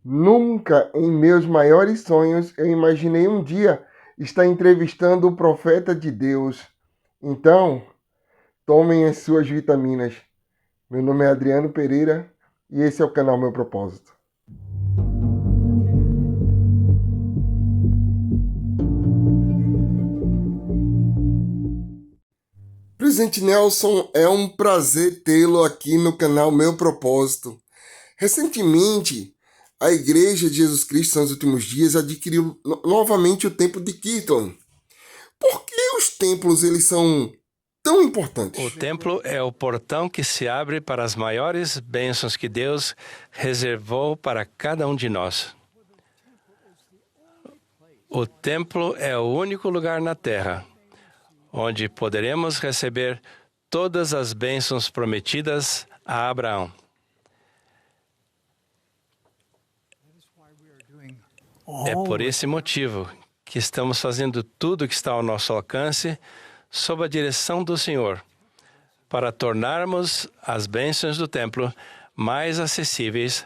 Nunca em meus maiores sonhos eu imaginei um dia estar entrevistando o profeta de Deus. Então, tomem as suas vitaminas. Meu nome é Adriano Pereira e esse é o canal Meu Propósito. Presidente Nelson, é um prazer tê-lo aqui no canal Meu Propósito. Recentemente, a Igreja de Jesus Cristo nos Últimos Dias adquiriu novamente o Templo de Kirtland. Por que os templos eles são tão importantes? O templo é o portão que se abre para as maiores bênçãos que Deus reservou para cada um de nós. O templo é o único lugar na terra onde poderemos receber todas as bênçãos prometidas a Abraão. É por esse motivo que estamos fazendo tudo o que está ao nosso alcance sob a direção do Senhor, para tornarmos as bênçãos do templo mais acessíveis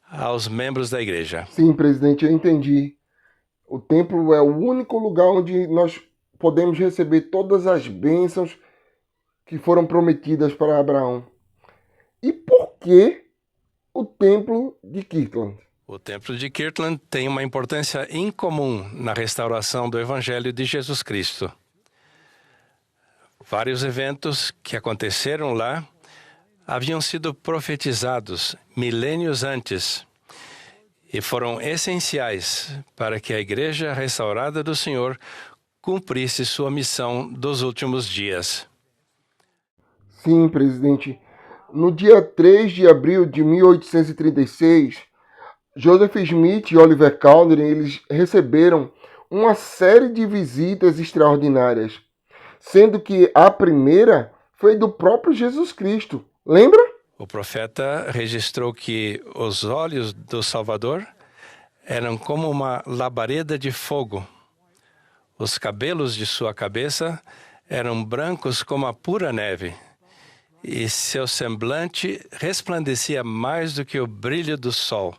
aos membros da igreja. Sim, presidente, eu entendi. O templo é o único lugar onde nós podemos receber todas as bênçãos que foram prometidas para Abraão. E por que o templo de Kirtland? O templo de Kirtland tem uma importância incomum na restauração do Evangelho de Jesus Cristo. Vários eventos que aconteceram lá haviam sido profetizados milênios antes e foram essenciais para que a Igreja restaurada do Senhor cumprisse sua missão dos últimos dias. Sim, presidente. No dia 3 de abril de 1836, Joseph Smith e Oliver Cowdery eles receberam uma série de visitas extraordinárias, sendo que a primeira foi do próprio Jesus Cristo. Lembra? O profeta registrou que os olhos do Salvador eram como uma labareda de fogo. Os cabelos de sua cabeça eram brancos como a pura neve, e seu semblante resplandecia mais do que o brilho do sol,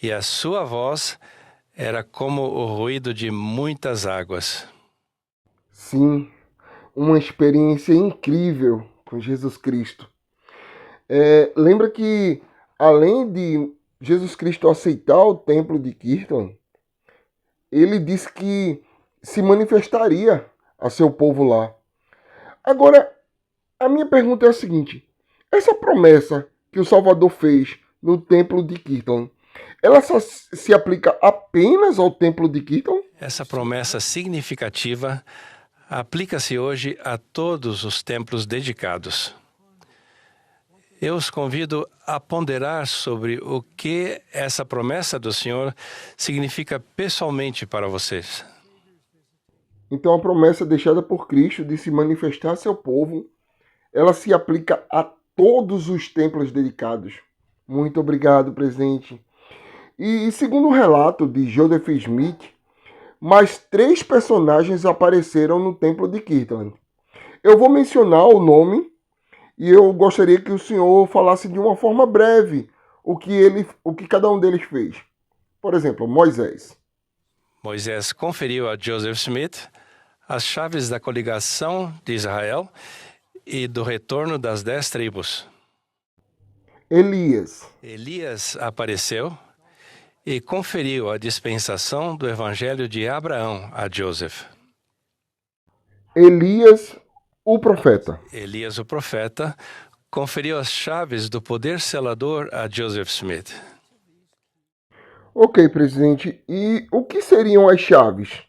e a sua voz era como o ruído de muitas águas. Sim, uma experiência incrível com Jesus Cristo. Lembra que, além de Jesus Cristo aceitar o templo de Kirtland, ele disse que se manifestaria a seu povo lá. Agora, a minha pergunta é a seguinte: essa promessa que o Salvador fez no templo de Kirtland, ela só se aplica apenas ao templo de Kirtland? Essa promessa significativa aplica-se hoje a todos os templos dedicados. Eu os convido a ponderar sobre o que essa promessa do Senhor significa pessoalmente para vocês. Então a promessa deixada por Cristo de se manifestar a seu povo, ela se aplica a todos os templos dedicados. Muito obrigado, presidente. E segundo o relato de Joseph Smith, mais 3 personagens apareceram no templo de Kirtland. Eu vou mencionar o nome e eu gostaria que o senhor falasse de uma forma breve o que cada um deles fez. Por exemplo, Moisés. Moisés conferiu a Joseph Smith as chaves da coligação de Israel e do retorno das 10 tribos. Elias. Elias apareceu e conferiu a dispensação do Evangelho de Abraão a Joseph. Elias, o profeta. Elias, o profeta, conferiu as chaves do poder selador a Joseph Smith. Ok, presidente. E o que seriam as chaves?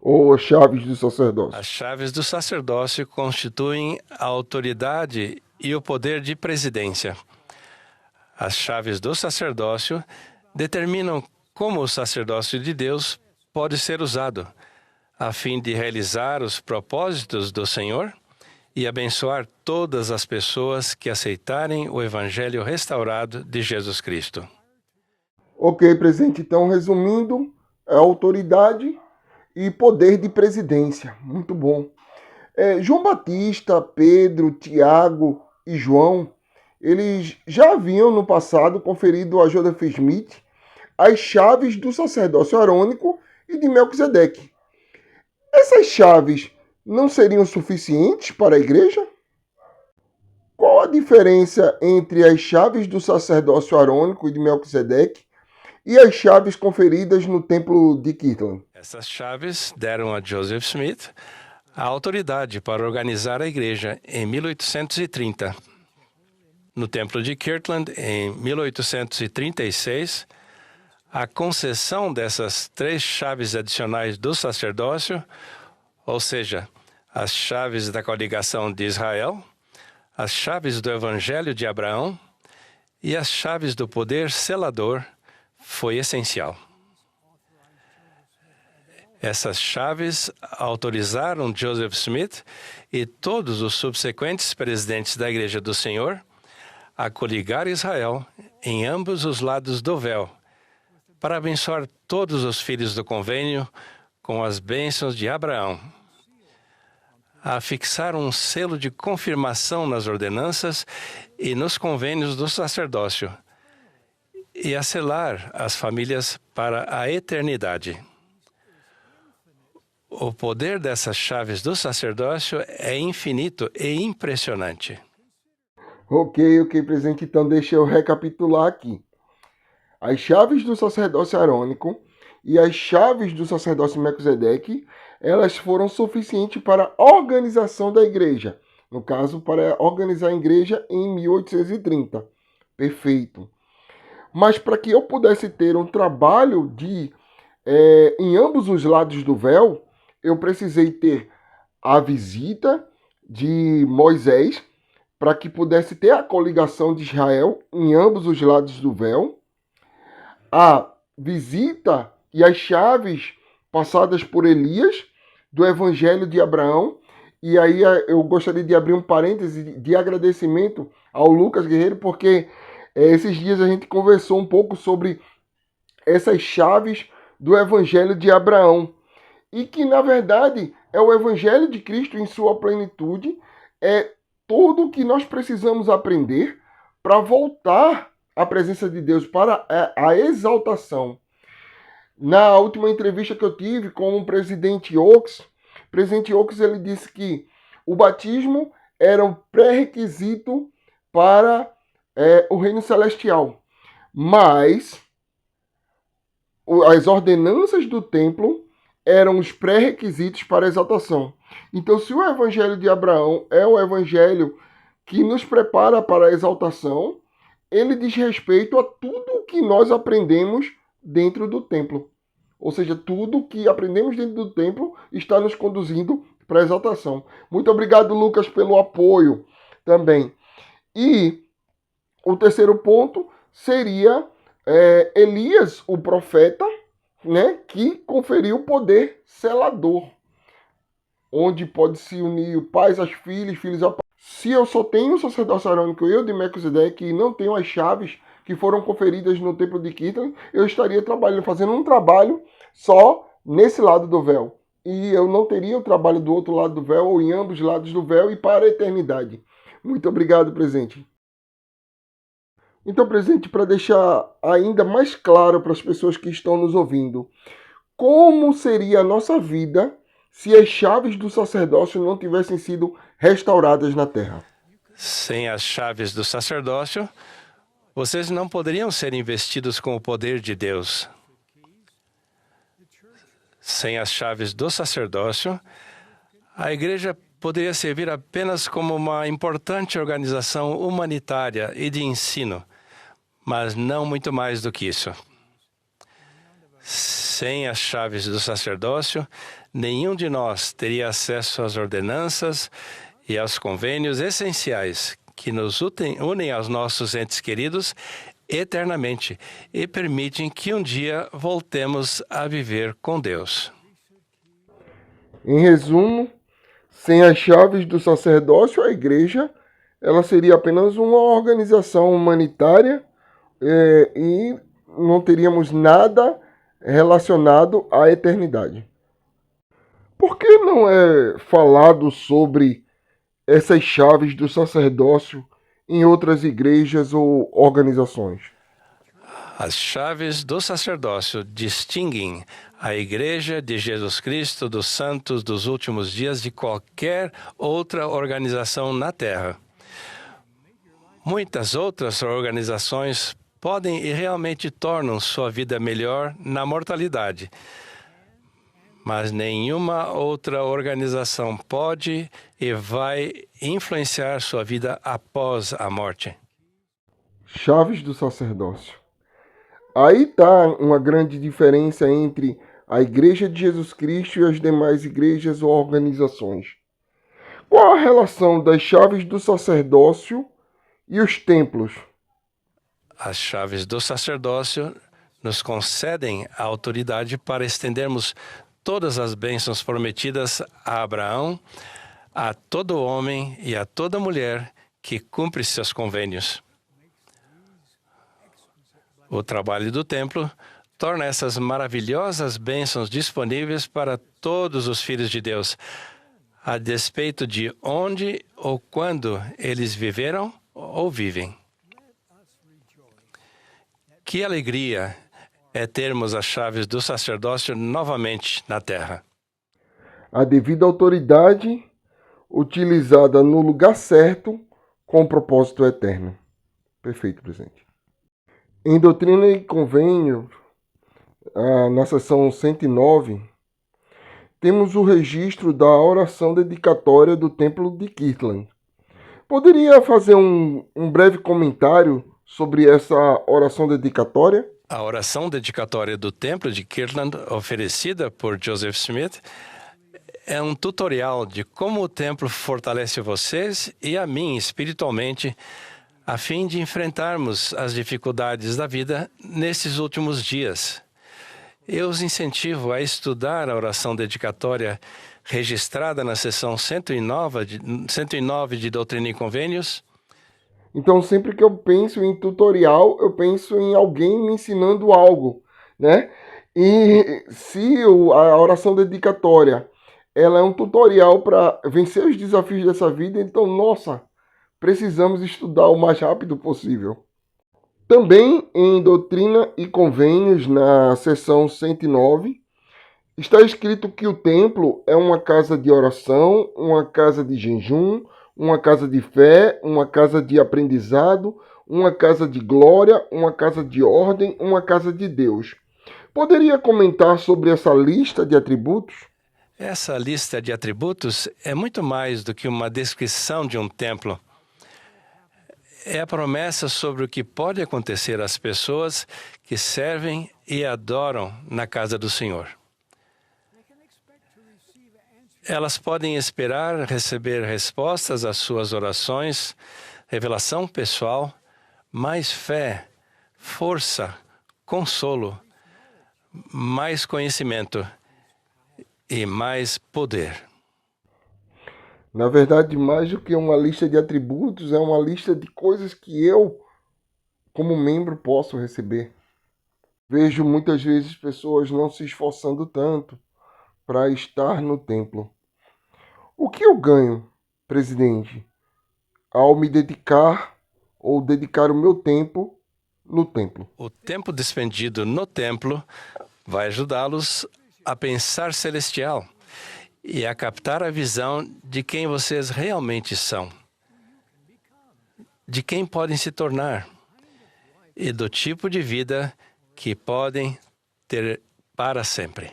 Ou as chaves do sacerdócio? As chaves do sacerdócio constituem a autoridade e o poder de presidência. As chaves do sacerdócio determinam como o sacerdócio de Deus pode ser usado, a fim de realizar os propósitos do Senhor e abençoar todas as pessoas que aceitarem o Evangelho restaurado de Jesus Cristo. Ok, presidente. Então, resumindo, é autoridade e poder de presidência. Muito bom. João Batista, Pedro, Tiago e João, eles já haviam no passado conferido a Joseph Smith as chaves do sacerdócio arônico e de Melquisedeque. Essas chaves não seriam suficientes para a igreja? Qual a diferença entre as chaves do sacerdócio arônico e de Melquisedeque e as chaves conferidas no templo de Kirtland? Essas chaves deram a Joseph Smith a autoridade para organizar a igreja em 1830. No templo de Kirtland, em 1836, a concessão dessas 3 chaves adicionais do sacerdócio, ou seja, as chaves da coligação de Israel, as chaves do Evangelho de Abraão e as chaves do poder selador, foi essencial. Essas chaves autorizaram Joseph Smith e todos os subsequentes presidentes da Igreja do Senhor a coligar Israel em ambos os lados do véu, para abençoar todos os filhos do convênio com as bênçãos de Abraão, a fixar um selo de confirmação nas ordenanças e nos convênios do sacerdócio, e a selar as famílias para a eternidade. O poder dessas chaves do sacerdócio é infinito e impressionante. Ok, presidente. Então deixa eu recapitular aqui. As chaves do sacerdócio arônico e as chaves do sacerdócio Melquisedeque, elas foram suficientes para a organização da igreja. No caso, para organizar a igreja em 1830. Perfeito. Mas para que eu pudesse ter um trabalho em ambos os lados do véu, eu precisei ter a visita de Moisés, para que pudesse ter a coligação de Israel em ambos os lados do véu, a visita e as chaves passadas por Elias do Evangelho de Abraão. E aí eu gostaria de abrir um parêntese de agradecimento ao Lucas Guerreiro, porque esses dias a gente conversou um pouco sobre essas chaves do Evangelho de Abraão, e que na verdade é o Evangelho de Cristo em sua plenitude, é tudo o que nós precisamos aprender para voltar à presença de Deus, para a exaltação. Na última entrevista que eu tive com o presidente Oaks, ele disse que o batismo era um pré-requisito para o reino celestial, mas as ordenanças do templo eram os pré-requisitos para a exaltação. Então, se o Evangelho de Abraão é o Evangelho que nos prepara para a exaltação, ele diz respeito a tudo o que nós aprendemos dentro do templo. Ou seja, tudo o que aprendemos dentro do templo está nos conduzindo para a exaltação. Muito obrigado, Lucas, pelo apoio também. E o terceiro ponto seria Elias, o profeta, né, que conferiu o poder selador, onde pode se unir pais aos filhos, filhos a pais. Se eu só tenho o sacerdócio arônico e eu de Melquisedeque e não tenho as chaves que foram conferidas no templo de Kirtland, eu estaria fazendo um trabalho só nesse lado do véu. E eu não teria o trabalho do outro lado do véu, ou em ambos os lados do véu, e para a eternidade. Muito obrigado, presidente. Então, presidente, para deixar ainda mais claro para as pessoas que estão nos ouvindo, como seria a nossa vida se as chaves do sacerdócio não tivessem sido restauradas na terra? Sem as chaves do sacerdócio, vocês não poderiam ser investidos com o poder de Deus. Sem as chaves do sacerdócio, a igreja poderia servir apenas como uma importante organização humanitária e de ensino, mas não muito mais do que isso. Sem as chaves do sacerdócio, nenhum de nós teria acesso às ordenanças e aos convênios essenciais que nos unem aos nossos entes queridos eternamente e permitem que um dia voltemos a viver com Deus. Em resumo, sem as chaves do sacerdócio, a igreja ela seria apenas uma organização humanitária e não teríamos nada relacionado à eternidade. Por que não é falado sobre essas chaves do sacerdócio em outras igrejas ou organizações? As chaves do sacerdócio distinguem a Igreja de Jesus Cristo dos Santos dos Últimos Dias de qualquer outra organização na Terra. Muitas outras organizações podem e realmente tornam sua vida melhor na mortalidade, mas nenhuma outra organização pode e vai influenciar sua vida após a morte. Chaves do sacerdócio. Aí está uma grande diferença entre a Igreja de Jesus Cristo e as demais igrejas ou organizações. Qual a relação das chaves do sacerdócio e os templos? As chaves do sacerdócio nos concedem a autoridade para estendermos todas as bênçãos prometidas a Abraão, a todo homem e a toda mulher que cumpre seus convênios. O trabalho do templo torna essas maravilhosas bênçãos disponíveis para todos os filhos de Deus, a despeito de onde ou quando eles viveram ou vivem. Que alegria é termos as chaves do sacerdócio novamente na terra. A devida autoridade utilizada no lugar certo com o propósito eterno. Perfeito, presidente. Em Doutrina e Convênio, na seção 109, temos o registro da oração dedicatória do Templo de Kirtland. Poderia fazer um breve comentário sobre essa oração dedicatória? A oração dedicatória do Templo de Kirtland, oferecida por Joseph Smith, é um tutorial de como o templo fortalece vocês e a mim espiritualmente, a fim de enfrentarmos as dificuldades da vida nesses últimos dias. Eu os incentivo a estudar a oração dedicatória registrada na seção 109 de Doutrina e Convênios. Então, sempre que eu penso em tutorial, eu penso em alguém me ensinando algo, né? E se a oração dedicatória ela é um tutorial para vencer os desafios dessa vida, então, nossa, precisamos estudar o mais rápido possível. Também em Doutrina e Convênios, na seção 109, está escrito que o templo é uma casa de oração, uma casa de jejum, uma casa de fé, uma casa de aprendizado, uma casa de glória, uma casa de ordem, uma casa de Deus. Poderia comentar sobre essa lista de atributos? Essa lista de atributos é muito mais do que uma descrição de um templo. É a promessa sobre o que pode acontecer às pessoas que servem e adoram na casa do Senhor. Elas podem esperar receber respostas às suas orações, revelação pessoal, mais fé, força, consolo, mais conhecimento e mais poder. Na verdade, mais do que uma lista de atributos, é uma lista de coisas que eu, como membro, posso receber. Vejo muitas vezes pessoas não se esforçando tanto para estar no templo. O que eu ganho, presidente, ao me dedicar ou dedicar o meu tempo no templo? O tempo despendido no templo vai ajudá-los a pensar celestial e a captar a visão de quem vocês realmente são, de quem podem se tornar e do tipo de vida que podem ter para sempre.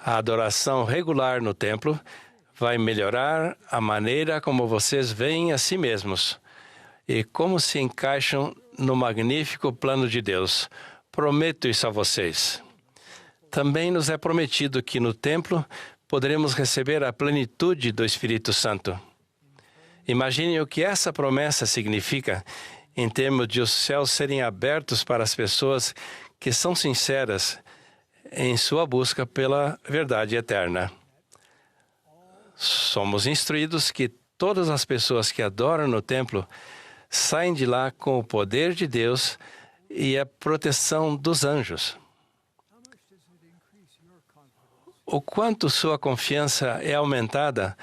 A adoração regular no templo vai melhorar a maneira como vocês veem a si mesmos e como se encaixam no magnífico plano de Deus. Prometo isso a vocês. Também nos é prometido que no templo poderemos receber a plenitude do Espírito Santo. Imaginem o que essa promessa significa em termos de os céus serem abertos para as pessoas que são sinceras em sua busca pela verdade eterna. Somos instruídos que todas as pessoas que adoram no templo saem de lá com o poder de Deus e a proteção dos anjos. O quanto sua confiança é aumentada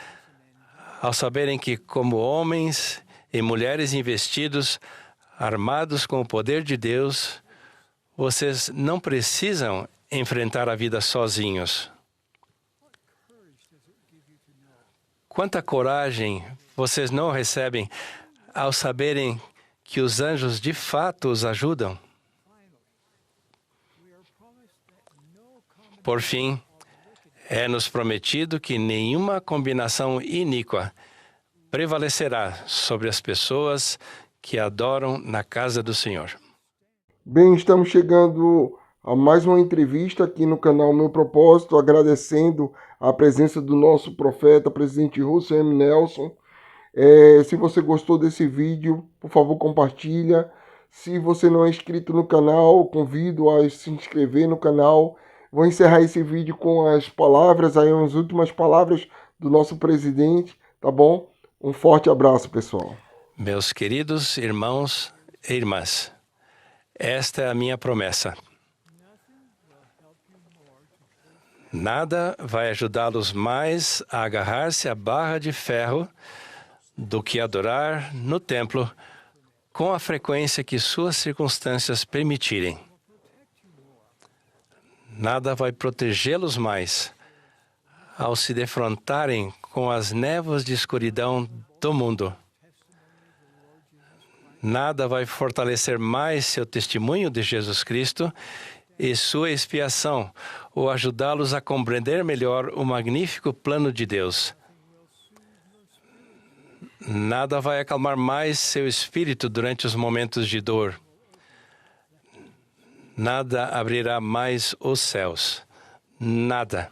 ao saberem que, como homens e mulheres investidos, armados com o poder de Deus, vocês não precisam enfrentar a vida sozinhos. Quanta coragem vocês não recebem ao saberem que os anjos de fato os ajudam. Por fim, é-nos prometido que nenhuma combinação iníqua prevalecerá sobre as pessoas que adoram na casa do Senhor. Bem, estamos chegando a mais uma entrevista aqui no canal Meu Propósito, agradecendo a presença do nosso profeta, presidente Russell M. Nelson. Se você gostou desse vídeo, por favor, compartilha. Se você não é inscrito no canal, convido a se inscrever no canal. Vou encerrar esse vídeo com as palavras, as últimas palavras do nosso presidente, tá bom? Um forte abraço, pessoal. Meus queridos irmãos e irmãs, esta é a minha promessa. Nada vai ajudá-los mais a agarrar-se à barra de ferro do que adorar no templo com a frequência que suas circunstâncias permitirem. Nada vai protegê-los mais ao se defrontarem com as névoas de escuridão do mundo. Nada vai fortalecer mais seu testemunho de Jesus Cristo e sua expiação, ou ajudá-los a compreender melhor o magnífico plano de Deus. Nada vai acalmar mais seu espírito durante os momentos de dor. Nada abrirá mais os céus. Nada.